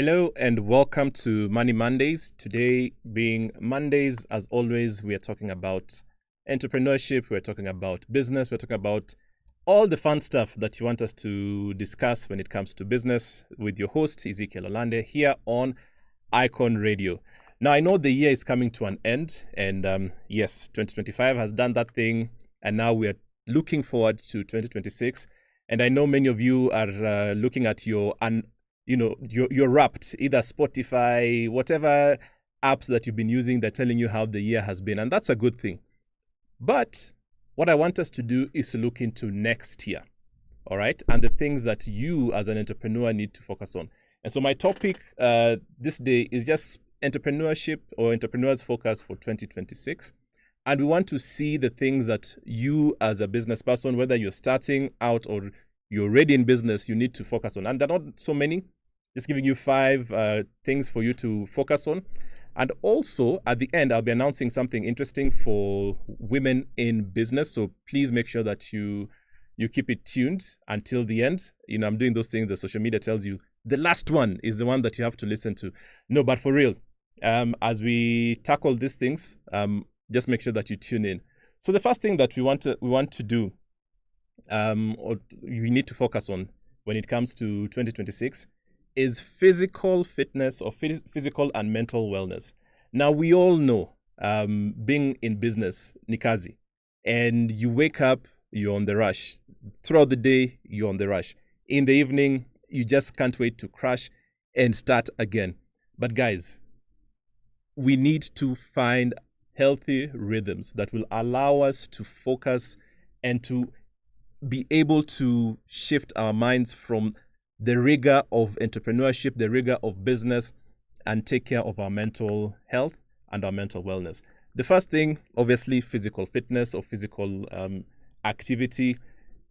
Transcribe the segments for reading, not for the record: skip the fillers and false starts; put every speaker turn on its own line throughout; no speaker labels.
Hello and welcome to Money Mondays. Today, being Mondays, as always, we are talking about entrepreneurship, we're talking about business, we're talking about all the fun stuff that you want us to discuss when it comes to business with your host, Ezekiel Olande, here on Icon Radio. Now, I know the year is coming to an end, and yes, 2025 has done that thing, and now we are looking forward to 2026. And I know many of you are looking at you're wrapped, either Spotify, whatever apps that you've been using, they're telling you how the year has been, and that's a good thing. But what I want us to do is to look into next year, all right, and the things that you as an entrepreneur need to focus on. And so my topic this day is just entrepreneurship or entrepreneurs focus for 2026. And we want to see the things that you as a business person, whether you're starting out or you're already in business, you need to focus on. And there are not so many, just giving you 5 things for you to focus on. And also at the end, I'll be announcing something interesting for women in business. So please make sure that you keep it tuned until the end. I'm doing those things that social media tells you. The last one is the one that you have to listen to. No, but for real, as we tackle these things, just make sure that you tune in. So the first thing that we want to do, or you need to focus on when it comes to 2026, is physical fitness or physical and mental wellness. Now, we all know, being in business, Nikazi, and you wake up, you're on the rush. Throughout the day, you're on the rush. In the evening, you just can't wait to crash and start again. But guys, we need to find healthy rhythms that will allow us to focus and to be able to shift our minds from the rigor of entrepreneurship, the rigor of business, and take care of our mental health and our mental wellness. The first thing, obviously, physical fitness or physical activity.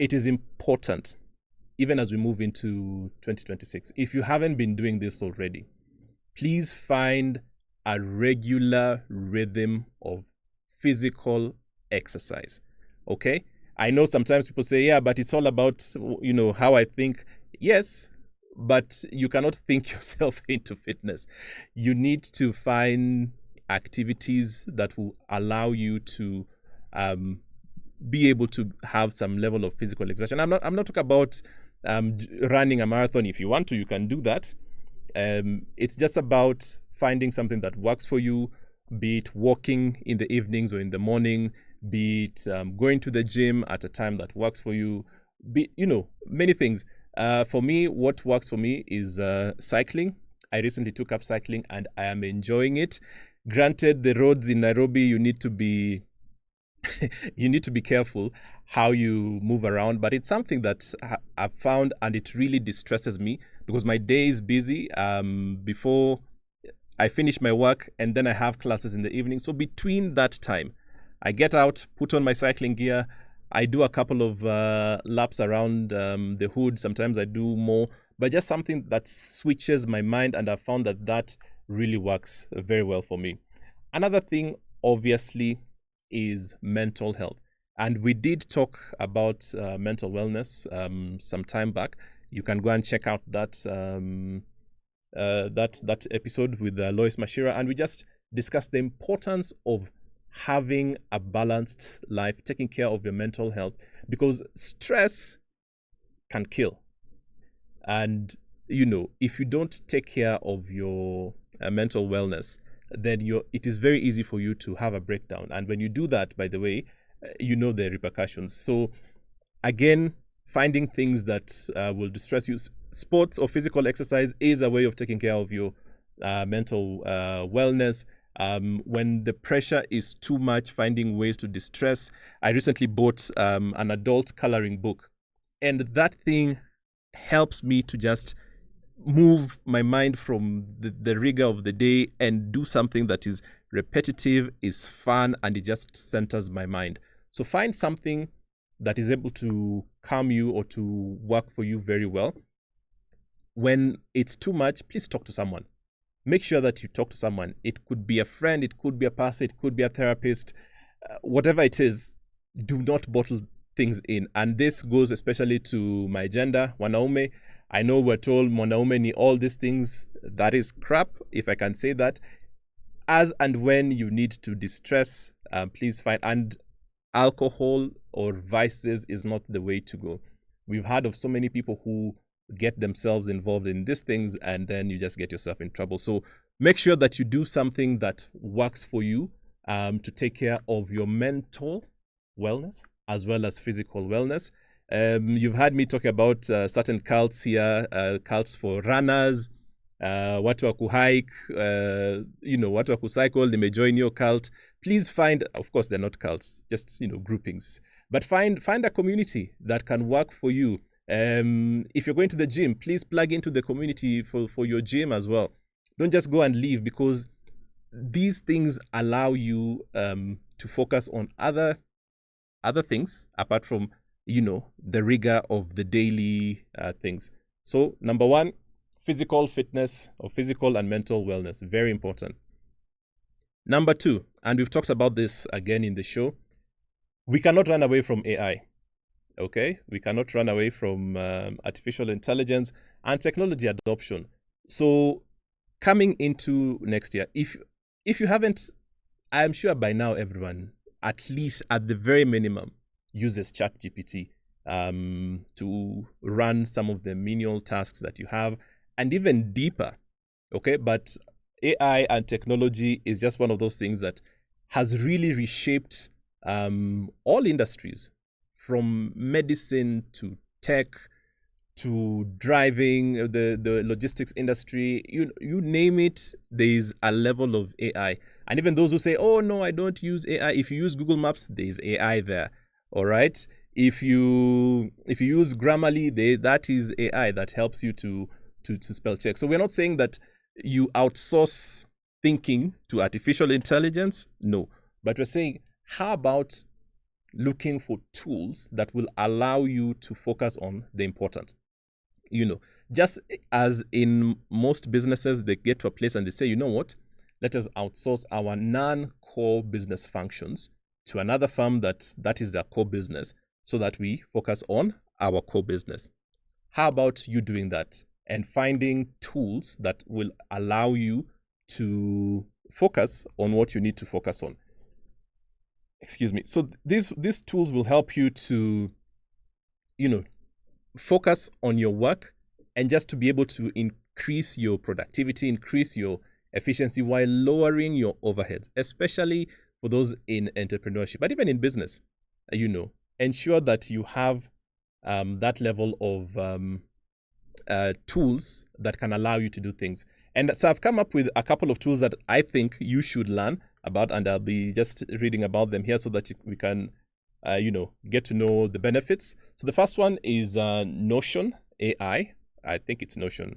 It is important, even as we move into 2026. If you haven't been doing this already, please find a regular rhythm of physical exercise. Okay? I know sometimes people say, yeah, but it's all about, how I think. Yes, but you cannot think yourself into fitness. You need to find activities that will allow you to be able to have some level of physical exertion. I'm not talking about running a marathon. If you want to, you can do that. It's just about finding something that works for you, be it walking in the evenings or in the morning, be it going to the gym at a time that works for you, many things. For me, what works for me is cycling. I recently took up cycling and I am enjoying it. Granted, the roads in Nairobi, you need to be careful how you move around, but it's something that I've found, and it really distresses me because my day is busy before I finish my work, and then I have classes in the evening. So between that time, I get out, put on my cycling gear, I do a couple of laps around the hood. Sometimes I do more, but just something that switches my mind, and I found that really works very well for me. Another thing, obviously, is mental health. And we did talk about mental wellness some time back. You can go and check out that episode with Lois Mashira, and we just discussed the importance of having a balanced life, taking care of your mental health, because stress can kill. And if you don't take care of your mental wellness, then it is very easy for you to have a breakdown. And when you do that, by the way, the repercussions. So again, finding things that will distress you. Sports or physical exercise is a way of taking care of your mental wellness. When the pressure is too much, finding ways to distress. I recently bought an adult coloring book, and that thing helps me to just move my mind from the rigor of the day and do something that is repetitive, is fun, and it just centers my mind. So find something that is able to calm you or to work for you very well. When it's too much, please talk to someone. Make sure that you talk to someone. It could be a friend, it could be a pastor, it could be a therapist, whatever it is. Do not bottle things in. And this goes especially to my gender, Wanaume. I know we're told mwanaume ni all these things. That is crap, if I can say that. As and when you need to distress, please find, and alcohol or vices is not the way to go. We've heard of so many people who get themselves involved in these things and then you just get yourself in trouble. So make sure that you do something that works for you to take care of your mental wellness as well as physical wellness. You've heard me talk about certain cults here, cults for runners, watu wa kuhike, watu wa kucycle, they may join your cult. Please find, of course, they're not cults, just, groupings. But find a community that can work for you. If you're going to the gym, please plug into the community for your gym as well. Don't just go and leave, because these things allow you to focus on other things apart from, the rigor of the daily things. So, number one, physical fitness or physical and mental wellness, very important. Number two, and we've talked about this again in the show, we cannot run away from AI. Okay, we cannot run away from artificial intelligence and technology adoption. So, coming into next year, if you haven't, I'm sure by now everyone, at least at the very minimum, uses ChatGPT to run some of the menial tasks that you have, and even deeper. Okay, but AI and technology is just one of those things that has really reshaped all industries, from medicine to tech to driving, the logistics industry, you name it, there is a level of AI. And even those who say, oh no, I don't use AI, if you use Google Maps, there is AI there. All right. If you use Grammarly, that is AI that helps you to spell check. So we're not saying that you outsource thinking to artificial intelligence. No. But we're saying, how about looking for tools that will allow you to focus on the important? Just as in most businesses, they get to a place and they say, you know what, let us outsource our non-core business functions to another firm that is their core business, so that we focus on our core business. How about you doing that and finding tools that will allow you to focus on what you need to focus on? Excuse me. So these tools will help you to, focus on your work and just to be able to increase your productivity, increase your efficiency while lowering your overheads, especially for those in entrepreneurship, but even in business. Ensure that you have that level of tools that can allow you to do things. And so I've come up with a couple of tools that I think you should learn about, and I'll be just reading about them here so that we can, get to know the benefits. So the first one is Notion AI. I think it's Notion.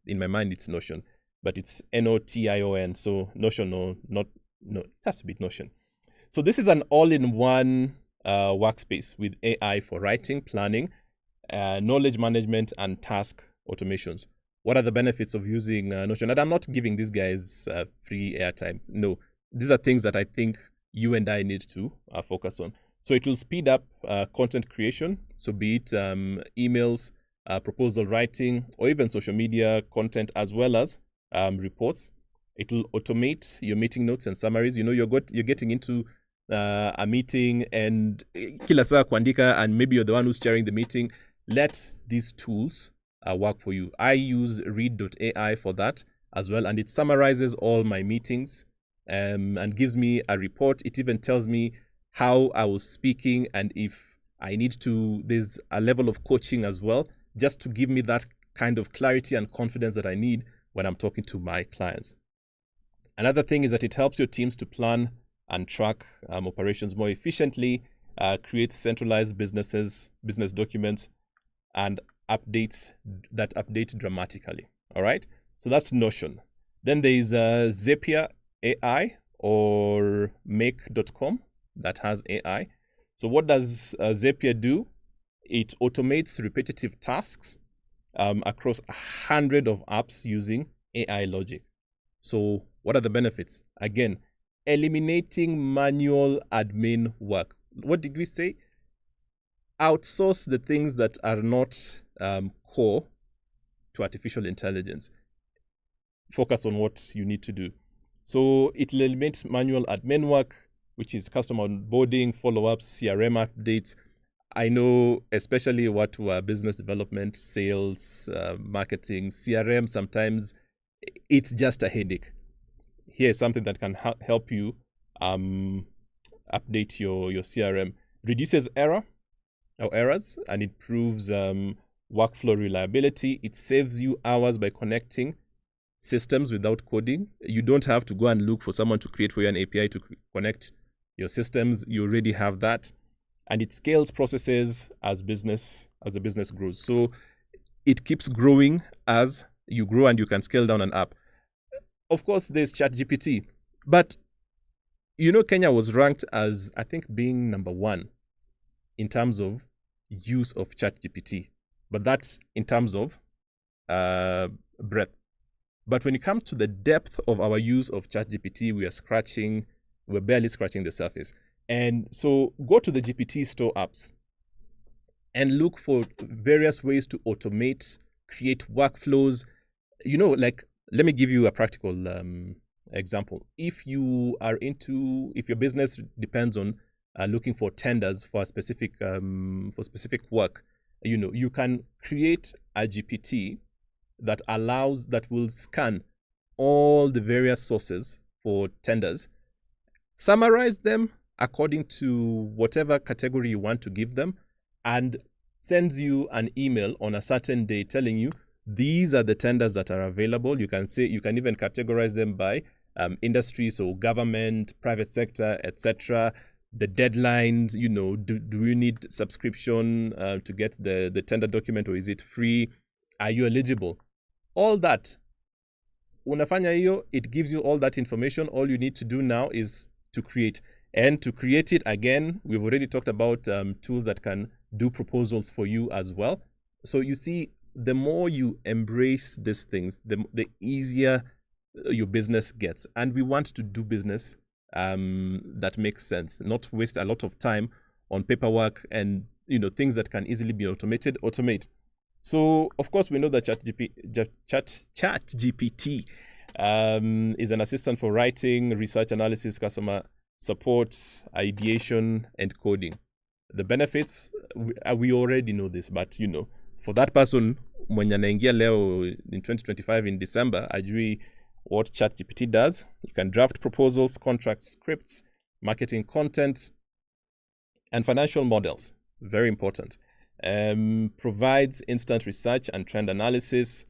In my mind, it's Notion, but it's Notion. So Notion, no, it has to be Notion. So this is an all-in-one workspace with AI for writing, planning, knowledge management, and task automations. What are the benefits of using Notion? And I'm not giving these guys free airtime. No, these are things that I think you and I need to focus on. So it will speed up content creation. So be it emails, proposal writing, or even social media content, as well as reports. It will automate your meeting notes and summaries. You're getting into a meeting and kila saa kuandika, and maybe you're the one who's chairing the meeting. Let these tools work for you. I use read.ai for that as well, and it summarizes all my meetings and gives me a report. It even tells me how I was speaking, and if I need to, there's a level of coaching as well, just to give me that kind of clarity and confidence that I need when I'm talking to my clients. Another thing is that it helps your teams to plan and track operations more efficiently, create centralized business documents, and updates that update dramatically. All right, so that's Notion. Then there is Zapier AI or Make.com that has AI. So what does Zapier do? It automates repetitive tasks across 100 of apps using AI logic. So what are the benefits? Again, eliminating manual admin work. What did we say? Outsource the things that are not core to artificial intelligence. Focus on what you need to do. So it eliminates manual admin work, which is customer onboarding, follow-ups, CRM updates. I know, especially what were business development, sales, marketing, CRM, sometimes it's just a headache. Here's something that can help you update your CRM. Reduces errors, and improves workflow reliability. It saves you hours by connecting systems without coding. You don't have to go and look for someone to create for you an API to connect your systems. You already have that. And it scales processes as the business grows. So it keeps growing as you grow, and you can scale down an app. Of course, there's ChatGPT. But Kenya was ranked as, I think, being number 1 in terms of use of ChatGPT. But that's in terms of breadth. But when it comes to the depth of our use of ChatGPT, we're barely scratching the surface. And so go to the GPT store apps and look for various ways to automate, create workflows. Let me give you a practical example. If your business depends on looking for tenders for specific work, you can create a GPT that will scan all the various sources for tenders, summarize them according to whatever category you want to give them, and sends you an email on a certain day telling you these are the tenders that are available. You can even categorize them by industry, so government, private sector, etc. The deadlines, do you need subscription to get the tender document, or is it free? Are you eligible? All that. Unafanya hiyo, it gives you all that information. All you need to do now is to create. And to create it, again, we've already talked about tools that can do proposals for you as well. So you see, the more you embrace these things, the easier your business gets. And we want to do business that makes sense, not waste a lot of time on paperwork and things that can easily be automated. Automate. So of course we know that ChatGPT is an assistant for writing, research analysis, customer support, ideation, and coding. The benefits, we already know this, but for that person mwenye anaingia leo in 2025 in December, ajui what ChatGPT does. You can draft proposals, contract scripts, marketing content, and financial models. Very important. Provides instant research and trend analysis,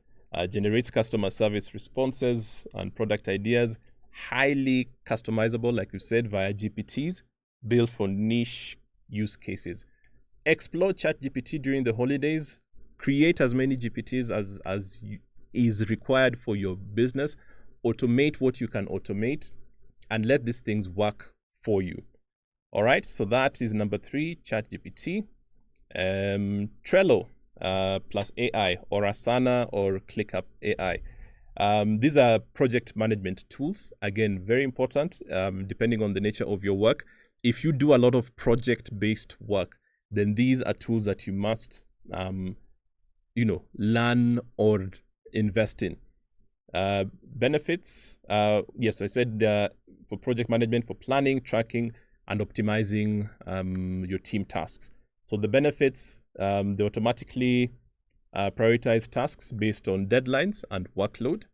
generates customer service responses and product ideas, highly customizable, like you said, via GPTs, built for niche use cases. Explore ChatGPT during the holidays. Create as many GPTs as is required for your business. Automate what you can automate, and let these things work for you. All right, so that is number 3, ChatGPT. Trello plus AI, or Asana, or ClickUp AI. These are project management tools. Again, very important, depending on the nature of your work. If you do a lot of project-based work, then these are tools that you must, learn or invest in. Benefits, yes, I said for project management, for planning, tracking, and optimizing your team tasks. So the benefits, they automatically prioritize tasks based on deadlines and workload.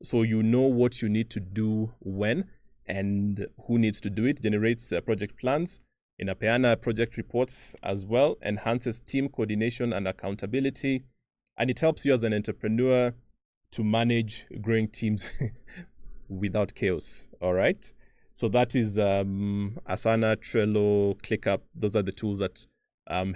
So you know what you need to do when and who needs to do it. Generates project plans, inapeana project reports as well, enhances team coordination and accountability, and it helps you as an entrepreneur to manage growing teams without chaos. All right. So that is Asana, Trello, ClickUp. Those are the tools that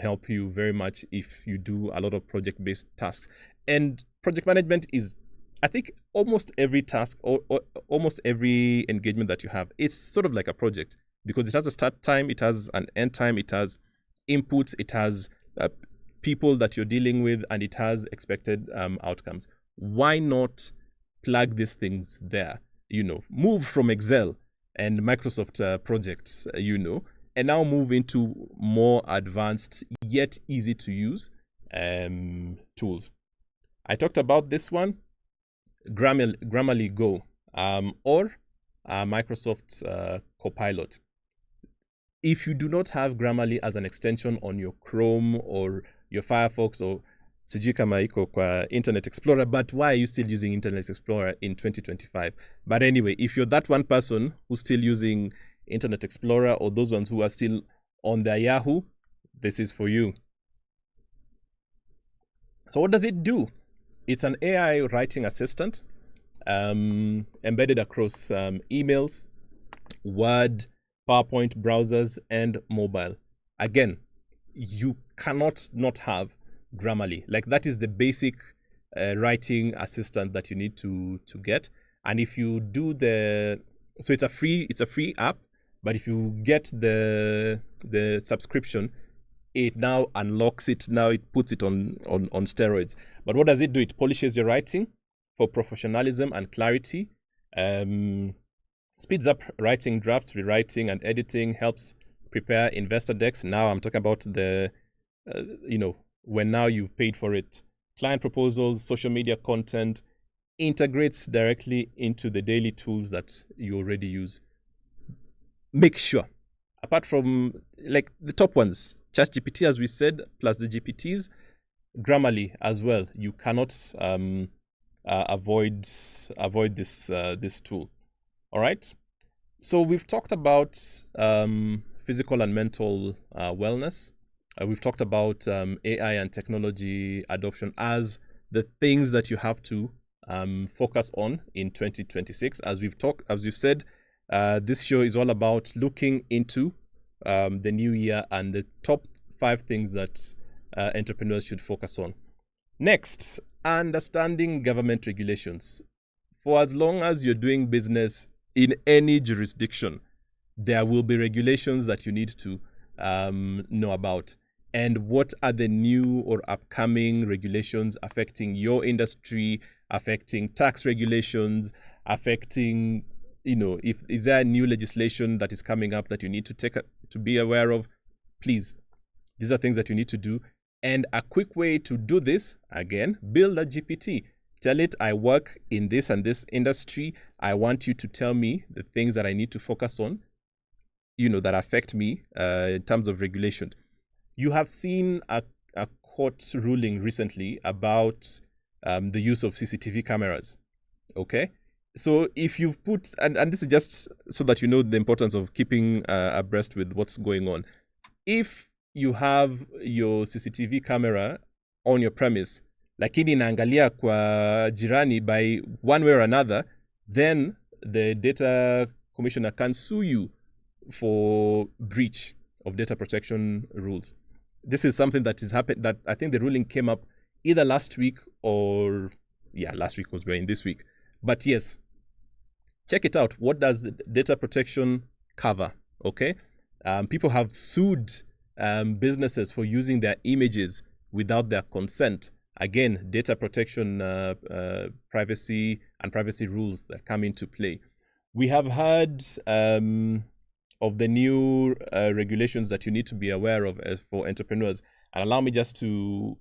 help you very much if you do a lot of project-based tasks. And project management is, I think, almost every task or almost every engagement that you have, it's sort of like a project, because it has a start time, it has an end time, it has inputs, it has people that you're dealing with, and it has expected outcomes. Why not plug these things there? Move from Excel and Microsoft projects, and now move into more advanced yet easy to use tools. I talked about this one, Grammarly Go, or Microsoft Copilot. If you do not have Grammarly as an extension on your Chrome or your Firefox or sijui kama iko kwa Internet Explorer, but why are you still using Internet Explorer in 2025? But anyway, if you're that one person who's still using Internet Explorer, or those ones who are still on their Yahoo, this is for you. So what does it do? It's an AI writing assistant embedded across emails, Word, PowerPoint, browsers, and mobile. Again, you cannot not have Grammarly. Like, that is the basic writing assistant that you need to get. And if you do so it's a free app, but if you get the subscription, it now unlocks it. Now it puts it on steroids. But what does it do? It polishes your writing for professionalism and clarity. Speeds up writing drafts, rewriting, and editing. Helps prepare investor decks. Now I'm talking about the, when now you've paid for it. Client proposals, social media content. Integrates directly into the daily tools that you already use. Make sure, apart from like the top ones, ChatGPT, as we said, plus the GPTs, Grammarly as well. You cannot avoid this tool. All right. So we've talked about physical and mental wellness. We've talked about AI and technology adoption as the things that you have to focus on in 2026. As we've said, this show is all about looking into the new year and the top 5 things that entrepreneurs should focus on. Next, understanding government regulations. For as long as you're doing business in any jurisdiction, there will be regulations that you need to know about. And what are the new or upcoming regulations affecting your industry, affecting tax regulations, affecting, is there a new legislation that is coming up that you need to be aware of? Please, these are things that you need to do. And a quick way to do this, again, build a GPT. Tell it, I work in this and this industry. I want you to tell me the things that I need to focus on, that affect me in terms of regulation. You have seen a court ruling recently about the use of CCTV cameras. Okay? So if you've put, and this is just so that you know the importance of keeping abreast with what's going on. If you have your CCTV camera on your premise, lakini inaangalia kwa jirani by one way or another, then the data commissioner can sue you for breach of data protection rules. This is something that is happened, that I think the ruling came up either last week or, last week was going this week. But yes, check it out. What does data protection cover? Okay. People have sued businesses for using their images without their consent. Again, data protection, privacy rules that come into play. We have heard of the new regulations that you need to be aware of as for entrepreneurs. And allow me just to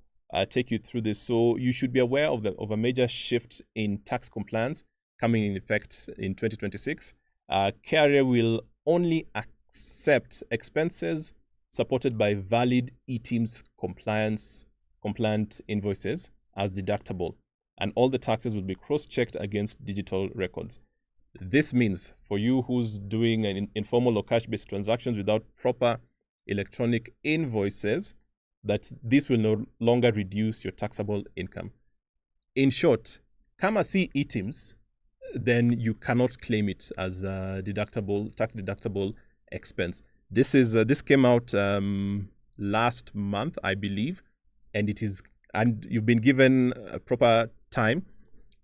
take you through this. So you should be aware of a major shift in tax compliance coming in effect in 2026. KRA will only accept expenses supported by valid eTeams compliant invoices as deductible, and all the taxes will be cross-checked against digital records. This means for you who's doing an informal or cash-based transactions without proper electronic invoices, that this will no longer reduce your taxable income. In short, kama si eTeams, then you cannot claim it as a tax deductible expense. This came out last month, I believe, and you've been given a proper time.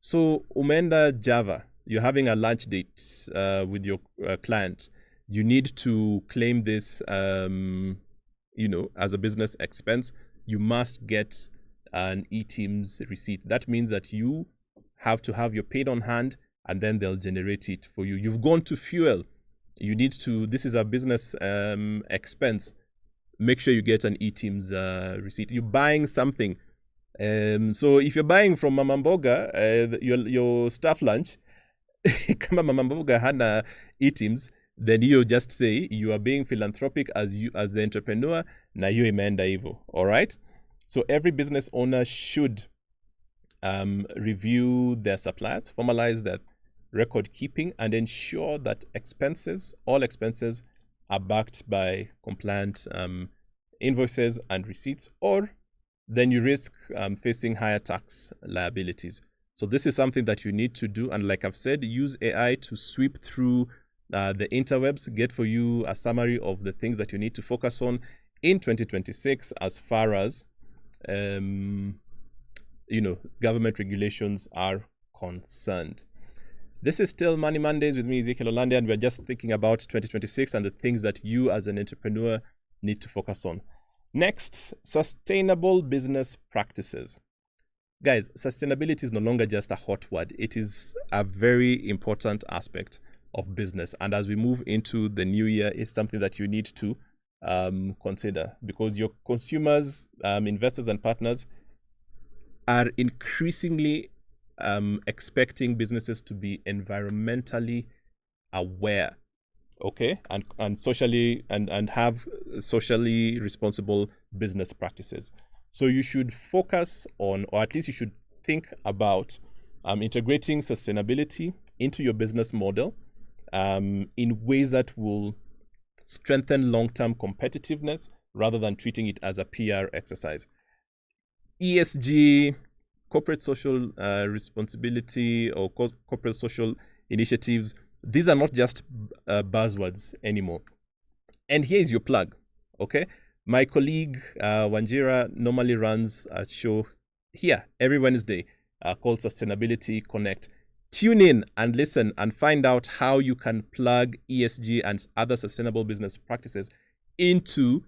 So Umenda Java, you're having a lunch date with your client. You need to claim this, as a business expense. You must get an eTeams receipt. That means that you have to have your paid on hand, and then they'll generate it for you. You've gone to fuel. You need to, this is a business expense. Make sure you get an eTeams receipt. You're buying something, So if you're buying from Mama Mboga, your staff lunch, kama Mama Mboga hana items, then you just say you are being philanthropic as the entrepreneur, na hiyo imeenda hivyo. All right? So every business owner should review their suppliers, formalize their record keeping, and ensure that all expenses are backed by compliant invoices and receipts, or then you risk facing higher tax liabilities. So this is something that you need to do. And like I've said, use AI to sweep through the interwebs, get for you a summary of the things that you need to focus on in 2026 as far as government regulations are concerned. This is still Money Mondays with me, Ezekiel Olande, and we're just thinking about 2026 and the things that you as an entrepreneur need to focus on. Next, sustainable business practices. Guys, sustainability is no longer just a hot word. It is a very important aspect of business. And as we move into the new year, it's something that you need to consider, because your consumers, investors, and partners are increasingly expecting businesses to be environmentally aware, okay, and socially and have socially responsible business practices. So you should focus on, or at least you should think about integrating sustainability into your business model in ways that will strengthen long-term competitiveness rather than treating it as a PR exercise. ESG, corporate social responsibility, or corporate social initiatives, these are not just buzzwords anymore. And here is your plug, okay? My colleague Wanjira normally runs a show here every Wednesday called Sustainability Connect. Tune in and listen and find out how you can plug ESG and other sustainable business practices into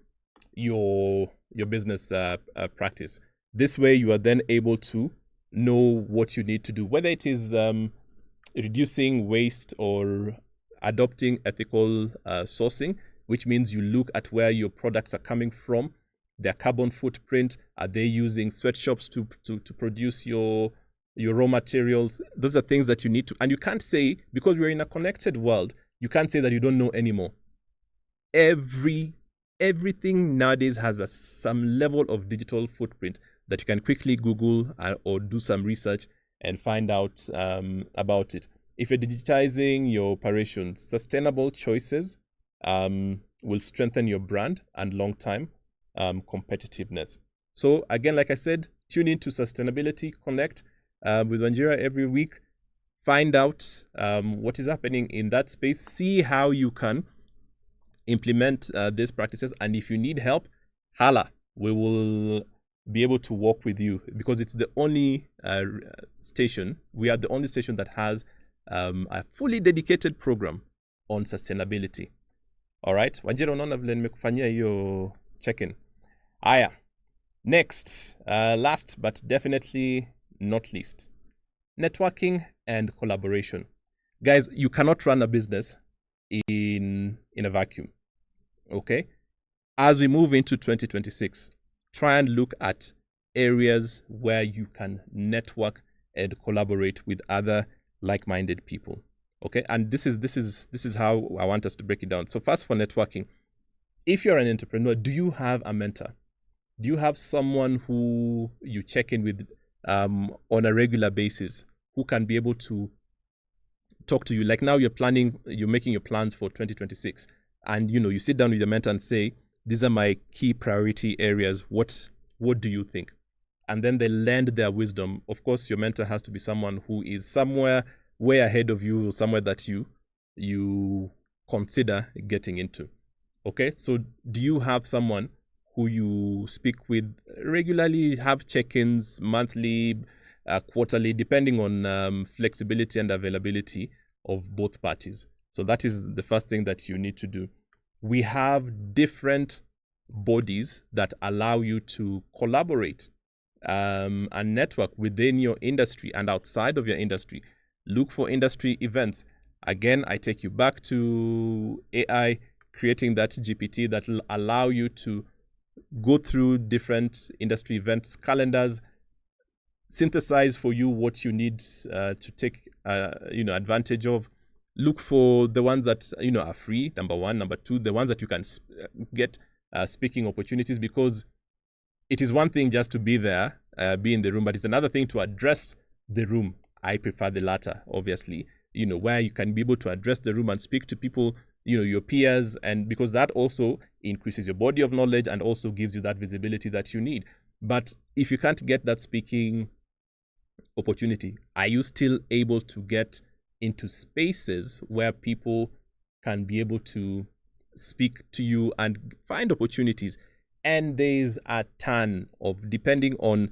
your business practice. This way, you are then able to know what you need to do, whether it is reducing waste or adopting ethical sourcing, which means you look at where your products are coming from, their carbon footprint. Are they using sweatshops to produce your raw materials? Those are things that you need to, and you can't say, because we're in a connected world, you can't say that you don't know anymore. Everything nowadays has some level of digital footprint that you can quickly Google or do some research and find out about it. If you're digitizing your operations, sustainable choices will strengthen your brand and long-term competitiveness. So again, like I said, tune in to Sustainability Connect with Wanjira every week. Find out what is happening in that space. See how you can implement these practices. And if you need help, holla. We will be able to work with you, because it's the only station. We are the only station that has a fully dedicated program on sustainability. All right. Wanjira, unaona vile nimekufanyia hiyo check-in. Aya. Next, last but definitely not least, networking and collaboration. Guys, you cannot run a business in a vacuum. Okay? As we move into 2026, try and look at areas where you can network and collaborate with other like-minded people. Okay? And this is how I want us to break it down. So first, for networking, if you're an entrepreneur, do you have a mentor? Do you have someone who you check in with on a regular basis, who can be able to talk to you? Like now you're making your plans for 2026, and you sit down with your mentor and say, these are my key priority areas. What do you think? And then they lend their wisdom. Of course, your mentor has to be someone who is somewhere way ahead of you, somewhere that you consider getting into. Okay, so do you have someone who you speak with regularly, have check-ins monthly, quarterly, depending on flexibility and availability of both parties? So that is the first thing that you need to do. We have different bodies that allow you to collaborate and network within your industry and outside of your industry. Look for industry events. Again, I take you back to AI, creating that GPT that will allow you to go through different industry events calendars, synthesize for you what you need to take advantage of. Look for the ones that are free, number one. Number two, the ones that you can get speaking opportunities, because it is one thing just to be there, be in the room, but it's another thing to address the room. I prefer the latter, obviously, where you can be able to address the room and speak to people, your peers, and because that also increases your body of knowledge and also gives you that visibility that you need. But if you can't get that speaking opportunity, are you still able to get into spaces where people can be able to speak to you and find opportunities? And there's a ton of, depending on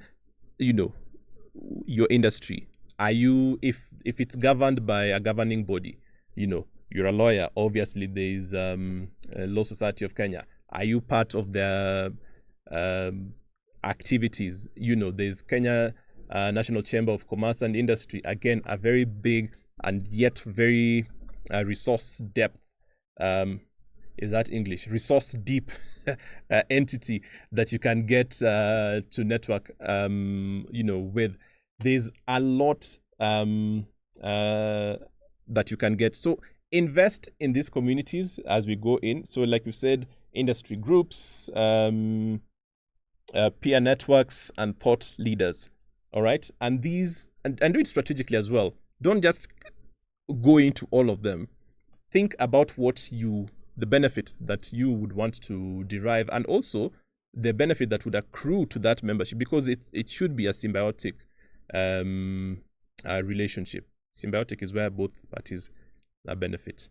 your industry. Are you, if it's governed by a governing body, you're a lawyer, obviously there's Law Society of Kenya. Are you part of their activities? There's Kenya National Chamber of Commerce and Industry, again a very big and yet very resource depth is that English? Resource deep entity that you can get to network with. There's a lot that you can get. So invest in these communities as we go in. So like you said, industry groups, peer networks, and thought leaders. All right. And these, and do it strategically as well. Don't just go into all of them. Think about the benefit that you would want to derive, and also the benefit that would accrue to that membership, because it should be a symbiotic relationship. Symbiotic is where both parties benefit.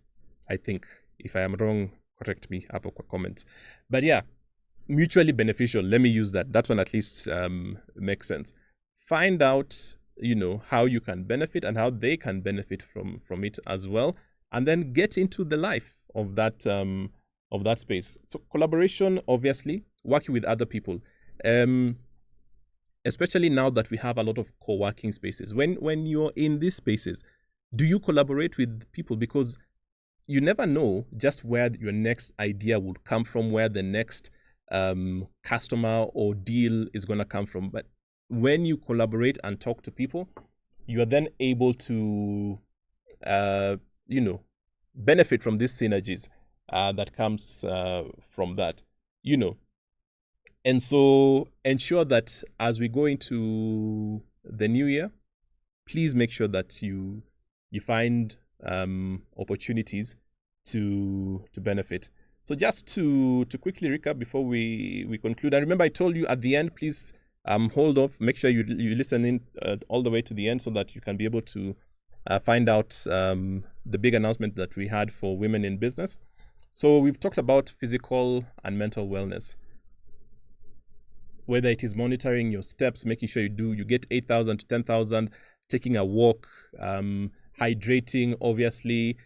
I think, if I am wrong, correct me up or comment. But yeah, mutually beneficial. Let me use that. That one at least makes sense. Find out, how you can benefit and how they can benefit from it as well, and then get into the life of that space. So collaboration, obviously, working with other people, especially now that we have a lot of co-working spaces. When you're in these spaces, do you collaborate with people? Because you never know just where your next idea would come from, where the next customer or deal is going to come from. But when you collaborate and talk to people, you are then able to benefit from these synergies that comes from that, and so ensure that as we go into the new year, please make sure that you find opportunities to benefit. So just to quickly recap before we conclude, and remember I told you at the end, please hold off, make sure you listen in all the way to the end so that you can be able to find out the big announcement that we had for women in business. So we've talked about physical and mental wellness, whether it is monitoring your steps, making sure you get 8,000 to 10,000, taking a walk, hydrating, obviously,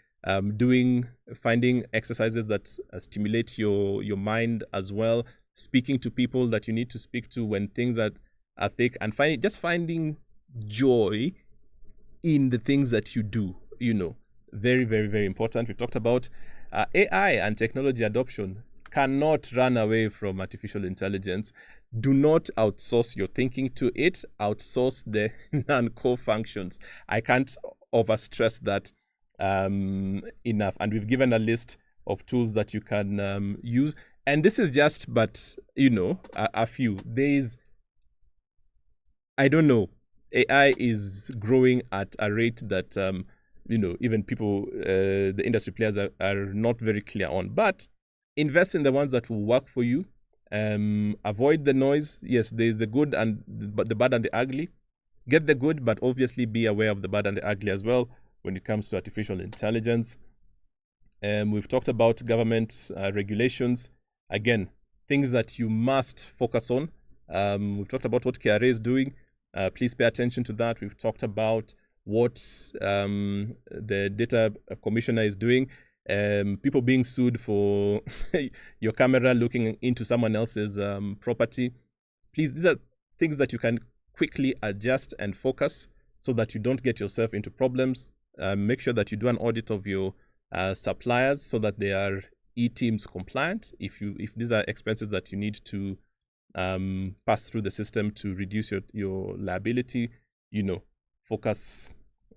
finding exercises that stimulate your mind as well, speaking to people that you need to speak to when things are thick, and finding joy in the things that you do, very, very, very important. We've talked about AI and technology adoption. Cannot run away from artificial intelligence. Do not outsource your thinking to it. Outsource the non-core functions. I can't overstress that enough. And we've given a list of tools that you can use. And this is just, but, a few. I don't know. AI is growing at a rate that, even people, the industry players are not very clear on. But invest in the ones that will work for you. Avoid the noise. Yes, there's the good and the bad and the ugly. Get the good, but obviously be aware of the bad and the ugly as well when it comes to artificial intelligence. We've talked about government regulations. Again, things that you must focus on. We've talked about what KRA is doing. Please pay attention to that. We've talked about what the data commissioner is doing. People being sued for your camera looking into someone else's property. Please, these are things that you can quickly adjust and focus so that you don't get yourself into problems. Make sure that you do an audit of your suppliers so that they are e-Teams compliant. If these are expenses that you need to pass through the system to reduce your liability, focus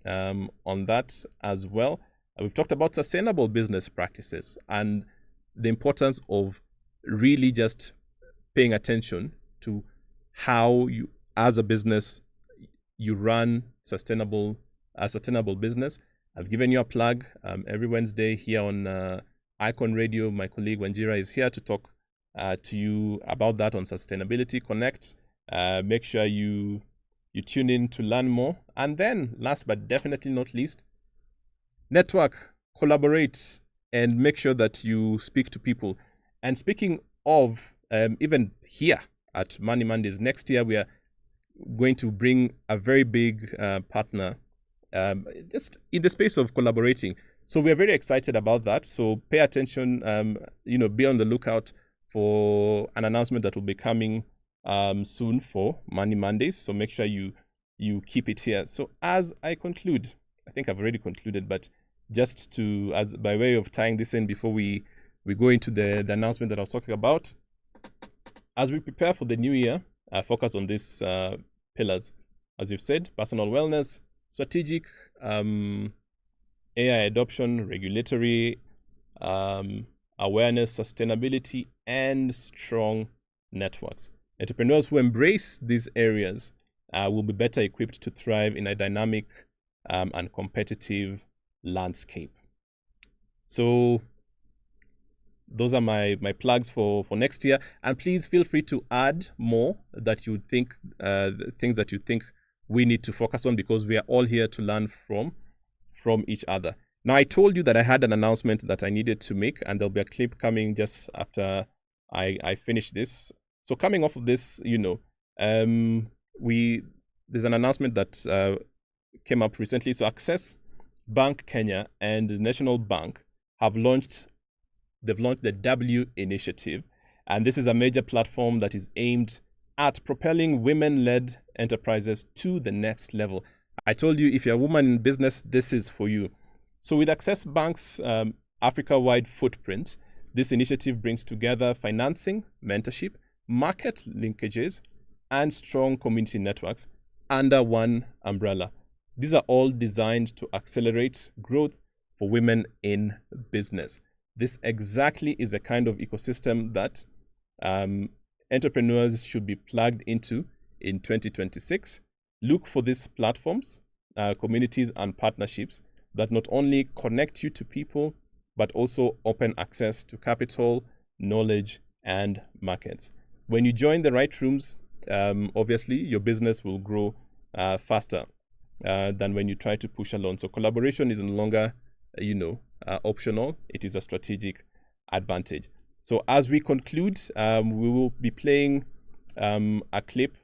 on that as well. We've talked about sustainable business practices and the importance of really just paying attention to how you, as a business, you run a sustainable business. I've given you a plug every Wednesday here on Icon Radio. My colleague Wanjira is here to talk to you about that on Sustainability Connect. Make sure you tune in to learn more. And then, last but definitely not least, network, collaborate, and make sure that you speak to people. And speaking of, even here at Money Mondays, next year we are going to bring a very big partner just in the space of collaborating. So we're very excited about that. So pay attention, be on the lookout for an announcement that will be coming soon for Money Mondays. So make sure you keep it here. So as I conclude, I think I've already concluded, but just to, as by way of tying this in before we go into the announcement that I was talking about, as we prepare for the new year, focus on these pillars. As you've said, personal wellness, strategic AI adoption, regulatory awareness, sustainability, and strong networks. Entrepreneurs who embrace these areas will be better equipped to thrive in a dynamic and competitive landscape. So those are my plugs for next year. And please feel free to add more that you think, things that you think we need to focus on, because we are all here to learn from each other. Now, I told you that I had an announcement that I needed to make, and there'll be a clip coming just after I finish this. So coming off of this, there's an announcement that came up recently. So Access Bank Kenya and the National Bank have launched the W Initiative, and this is a major platform that is aimed at propelling women-led enterprises to the next level. I told you, if you're a woman in business, this is for you. So with Access Bank's Africa-wide footprint, this initiative brings together financing, mentorship, market linkages, and strong community networks under one umbrella. These are all designed to accelerate growth for women in business. This exactly is the kind of ecosystem that entrepreneurs should be plugged into in 2026. Look for these platforms, communities, and partnerships that not only connect you to people, but also open access to capital, knowledge, and markets. When you join the right rooms, obviously your business will grow faster than when you try to push alone. So collaboration is no longer, optional. It is a strategic advantage. So as we conclude, we will be playing a clip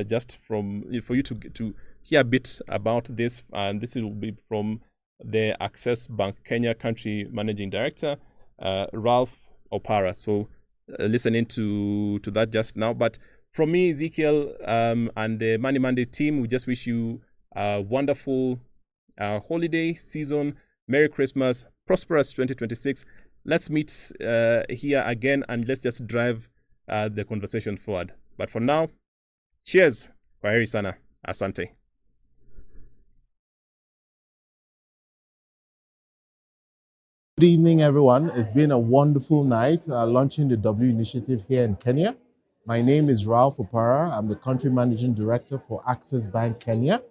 just for you to hear a bit about this. And this will be from the Access Bank Kenya Country Managing Director, Ralph Opara. So listening to that just now. But from me, Ezekiel, and the Money Monday team, we just wish you a wonderful holiday season. Merry Christmas, prosperous 2026. Let's meet here again, and let's just drive the conversation forward. But for now, cheers. Kwaheri sana. Asante.
Good evening, everyone. It's been a wonderful night launching the W Initiative here in Kenya. My name is Ralph Opara. I'm the Country Managing Director for Access Bank Kenya,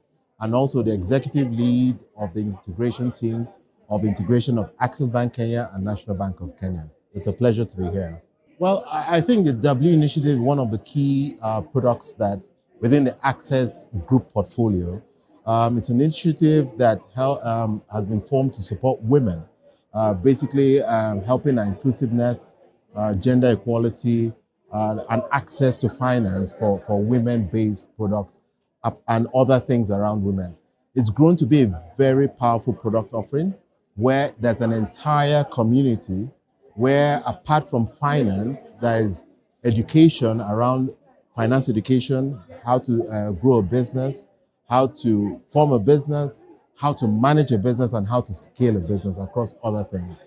and also the Executive Lead of the integration team of the integration of Access Bank Kenya and National Bank of Kenya. It's a pleasure to be here. Well, I think the W Initiative is one of the key products that within the Access Group portfolio. It's an initiative that has been formed to support women, basically helping our inclusiveness, gender equality, and access to finance for women-based products and other things around women. It's grown to be a very powerful product offering where there's an entire community where, apart from finance, there is education around finance education, how to grow a business, how to form a business, how to manage a business, and how to scale a business across other things.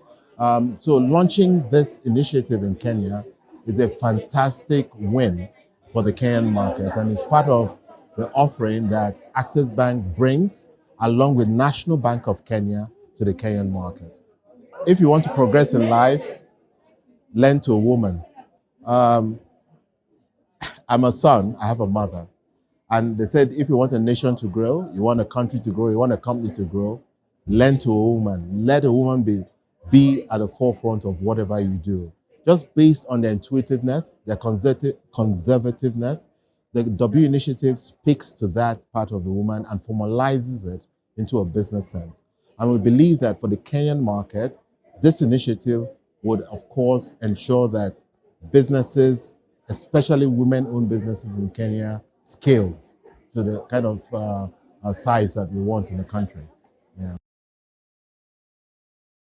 So launching this initiative in Kenya is a fantastic win for the Kenyan market, and it's part of the offering that Access Bank brings along with National Bank of Kenya to the Kenyan market. If you want to progress in life, lend to a woman. Um, I'm a son, I have a mother. And they said, if you want a nation to grow, you want a country to grow, you want a company to grow, lend to a woman. Let a woman be at the forefront of whatever you do. Just based on their intuitiveness, their conservativeness, the W initiative speaks to that part of the woman and formalizes it into a business sense. And we believe that for the Kenyan market, this initiative would, of course, ensure that businesses, especially women-owned businesses in Kenya, scales to the kind of size that we want in the country.